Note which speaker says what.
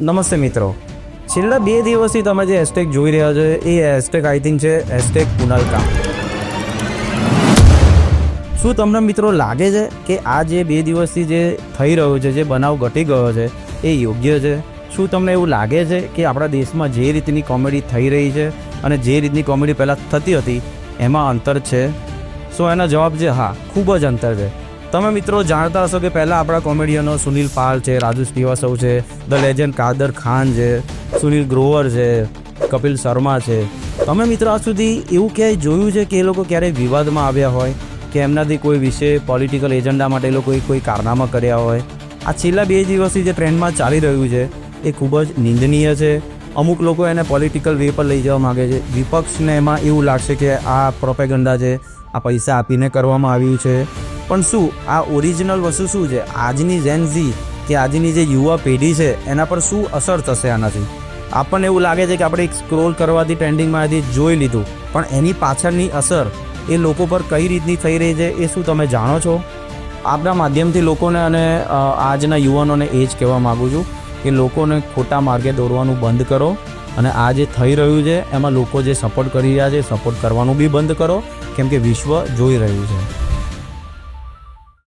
Speaker 1: નમસ્તે મિત્રો, છેલ્લા 2 દિવસથી તમે જે હેશટેગ જોઈ રહ્યા છો એ હેશટેગ આઈ થિંક છે હેશટેગ કુનાલ કામ. શું તમને મિત્રો લાગે છે કે આ જે 2 દિવસથી જે થઈ રહ્યું છે, જે બનાવ ઘટી ગયો છે એ યોગ્ય છે? શું તમને એવું લાગે છે કે આપણા દેશમાં જે રીતની કોમેડી થઈ રહી છે અને જે રીતની કોમેડી પહેલાં થતી હતી એમાં અંતર છે? શું એનો જવાબ છે હા, ખૂબ જ અંતર છે. તમે મિત્રો જાણતા હશો કે પહેલાં આપણા કોમેડિયનો સુનિલ પાલ છે, રાજુ શ્રીવાસ્તવ છે, ધ લેજન્ડ કાદર ખાન છે, સુનિલ ગ્રોવર છે, કપિલ શર્મા છે. તમે મિત્રો આજ સુધી એવું ક્યાંય જોયું છે કે એ લોકો ક્યારેય વિવાદમાં આવ્યા હોય કે એમનાથી કોઈ વિશે પોલિટિકલ એજન્ડા માટે એ લોકોએ કોઈ કારનામા કર્યા હોય? આ છેલ્લા 2 દિવસથી જે ટ્રેન્ડમાં ચાલી રહ્યું છે એ ખૂબ જ નિંદનીય છે. અમુક લોકો એને પોલિટિકલ વે પર લઈ જવા માગે છે. વિપક્ષને એમાં એવું લાગશે કે આ પ્રોપેગન્ડા છે, આ પૈસા આપીને કરવામાં આવ્યું છે. પણ શું આ ઓરિજિનલ વસ્તુ શું છે? આજની જેન ઝી કે આજની જે યુવા પેઢી છે એના પર શું અસર થશે આનાથી? આપણને એવું લાગે છે કે આપણે એક સ્ક્રોલ કરવાથી ટ્રેન્ડિંગમાંથી જોઈ લીધું, પણ એની પાછળની અસર એ લોકો પર કઈ રીતની થઈ રહી છે એ શું તમે જાણો છો? આપણા માધ્યમથી લોકોને અને આજના યુવાનોને એ જ કહેવા માગું છું કે લોકોને ખોટા માર્ગે દોરવાનું બંધ કરો અને આ જે થઈ રહ્યું છે એમાં લોકો જે સપોર્ટ કરી રહ્યા છે સપોર્ટ કરવાનું બી બંધ કરો, કેમ કે વિશ્વ જોઈ રહ્યું છે.